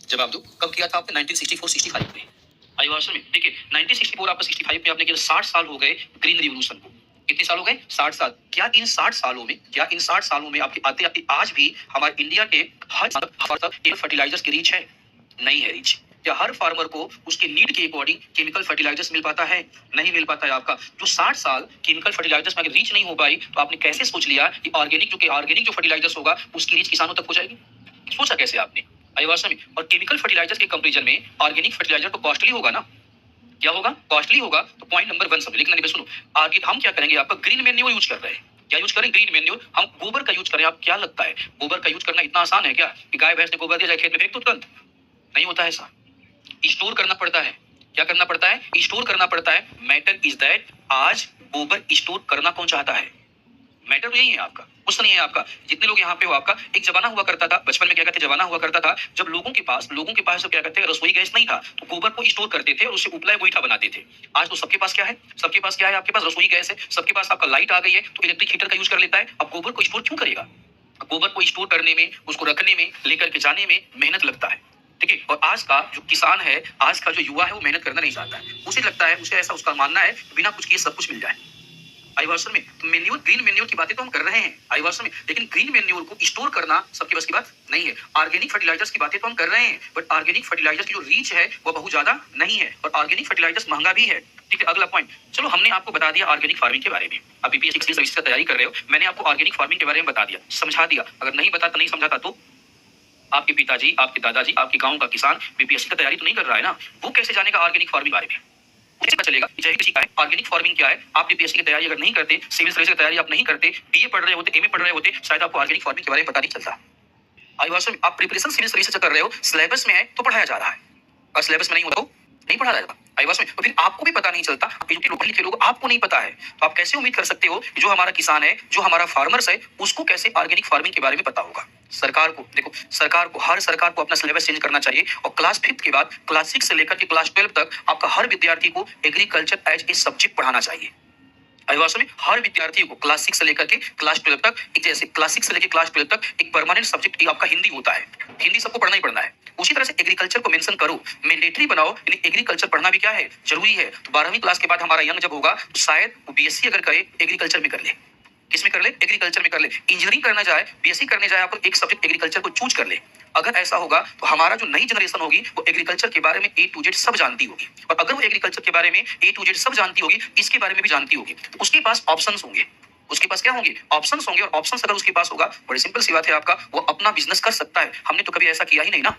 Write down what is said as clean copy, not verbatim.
जवाब दो, कब किया था आपने? 1964-65 में। आई भाषण में देखिए, 1964 आपका 65 में आपने किया, 60 साल हो गए ग्रीन रिवोल्यूशन को। कितने साल हो गए? 60 साल। क्या इन 60 सालों में, क्या इन 60 सालों में आपके आते आते आज भी हमारे इंडिया के हर फर्टिलाइजर्स की रीच है? नहीं है रीच। क्या हर फार्मर को उसके नीड के अकॉर्डिंग केमिकल फर्टिलाइजर्स मिल पाता है? नहीं मिल पाता है आपका। जो 60 साल केमिकल फर्टिलाइजर्स में अगर रीच नहीं हो पाई, तो आपने कैसे सोच लिया कि ऑर्गेनिक जो फर्टिलाइजर्स होगा उसकी रीच किसानों तक हो जाएगी? सोचा कैसे आपने? आयुवासन में। और केमिकल फर्टिलाइजर्स के कंपैरिजन में ऑर्गेनिक फर्टिलाइजर तो कॉस्टली होगा ना? क्या होगा? कॉस्टली होगा। तो पॉइंट नंबर 1 समझ, लेकिन सुनो, आगे हम क्या करेंगे? आपका ग्रीन मेन्योर यूज कर रहे हैं। क्या यूज करें? Green manure. हम गोबर का यूज करें। आप क्या लगता है गोबर का यूज करना इतना आसान है क्या कि गाय भैंस ने गोबर दिया जाए खेत में फेंक दो तुरंत? नहीं होता है ऐसा। स्टोर करना पड़ता है। क्या करना पड़ता है? स्टोर करना पड़ता है। मैटर इज दैट आज गोबर स्टोर करना कौन चाहता है? मैटर तो यही है आपका, कुछ नहीं है आपका। जितने लोग यहाँ पे हो, आपका एक जमाना हुआ करता था, बचपन में क्या कहते, जमाना हुआ करता था जब लोगों के पास तो क्या कहते हैं, रसोई गैस नहीं था, तो गोबर को स्टोर करते थे और उससे उपलाय गोईठा बनाते थे। आज तो सबके पास क्या है? सबके पास क्या है? आपके पास रसोई गैस है, सबके पास आपका लाइट आ गई है, तो इलेक्ट्रिक हीटर का यूज कर लेता है। अब गोबर को स्टोर क्यों करेगा? गोबर को स्टोर करने में, उसको रखने में, लेकर के जाने में मेहनत लगता है। ठीक है। और आज का जो किसान है, आज का जो युवा है, वो मेहनत करना नहीं चाहता है। उसे लगता है, उसे ऐसा उसका मानना है, बिना कुछ किए सब कुछ मिल जाए। आईवर्सन में तो मेन्योर, ग्रीन मेन्योर की बातें तो हम कर रहे हैं आईवर्सन में, लेकिन ग्रीन मेन्योर को स्टोर करना सबके बस की बात नहीं है। ऑर्गेनिक फर्टिलाइजर्स की बातें तो हम कर रहे हैं, बट ऑर्गेनिक फर्टिलाइजर्स की जो रीच है वो बहुत ज्यादा नहीं है, और ऑर्गेनिक फर्टिलाइजर्स महंगा भी है। ठीक है। अगला पॉइंट, चलो हमने आपको बता दिया ऑर्गेनिक फार्मिंग के बारे में। आप बीपीएससी सर्विस का तैयारी कर रहे हो, मैंने आपको ऑर्गेनिक फार्मिंग के बारे में बता दिया, समझा दिया। अगर नहीं बताता, नहीं समझाता, तो आपके पिताजी, आपके दादाजी, आपके गांव का किसान बीपीएससी का तैयारी तो नहीं कर रहा है ना, वो कैसे जानेगा ऑर्गेनिक फार्मिंग बारे में? कैसे पता चलेगा कि जैविक कृषि क्या है, ऑर्गेनिक फार्मिंग क्या है? आप बीपीएससी की तैयारी अगर नहीं करते, सिविल सर्विस की तैयारी आप नहीं करते, बीए पढ़ रहे होते, एमए पढ़ रहे होते, शायद आपको ऑर्गेनिक फार्मिंग के बारे में पता नहीं चलता। आई भाषा में आप प्रिपरेशन सिविल सर्विस से कर रहे हो, सिलेबस में है तो पढ़ाया जा रहा है, और सिलेबस में नहीं होता तो नहीं पढ़ाया जाता। आई भाषा में तो फिर आपको भी पता नहीं चलता, जो लोग लिखे लोग आपको नहीं पता है, तो आप कैसे उम्मीद कर सकते हो जो हमारा किसान है, जो हमारा फार्मर्स है, उसको कैसे ऑर्गेनिक फार्मिंग के बारे में पता होगा? सरकार को देखो, हर सरकार को अपना सिलेबस चेंज करना चाहिए, और क्लास 5 के बाद क्लास 6 से लेकर के क्लास 12 तक आपका हर विद्यार्थी को एग्रीकल्चर एज ए सब्जेक्ट पढ़ाना चाहिए। अभिभाषण में हर विद्यार्थी को क्लास 6 से लेकर के क्लास 12 तक, एक जैसे क्लास 6 से लेकर क्लास 12 तक एक परमानेंट सब्जेक्ट आपका हिंदी होता है। हिंदी सबको पढ़ना ही पढ़ना है। उसी तरह से एग्रीकल्चर को मेंशन करो, मैंडेटरी बनाओ, यानी एग्रीकल्चर पढ़ना भी क्या है, जरूरी है। तो 12वीं क्लास के बाद हमारा यंग जब होगा, तो शायद वो बीएससी अगर करे एग्रीकल्चर में कर ले। किसमें कर ले? एग्रीकल्चर में कर ले। इंजीनियरिंग करना जाए, बीएससी करने जाए, आपको एक सब्जेक्ट एग्रीकल्चर को चूज कर ले। अगर ऐसा होगा तो हमारा जो नई जनरेशन होगी वो एग्रीकल्चर के बारे में ए टू जेड सब जानती होगी, और अगर वो एग्रीकल्चर के बारे में ए टू जेड सब जानती होगी, इसके बारे में भी जानती होगी, तो उसके पास ऑप्शंस होंगे। उसके पास क्या होंगे? ऑप्शंस होंगे, और ऑप्शंस अगर उसके पास होगा, बड़ी सिंपल सी बात है, आपका वो अपना बिजनेस कर सकता है। हमने तो कभी ऐसा किया ही नहीं ना।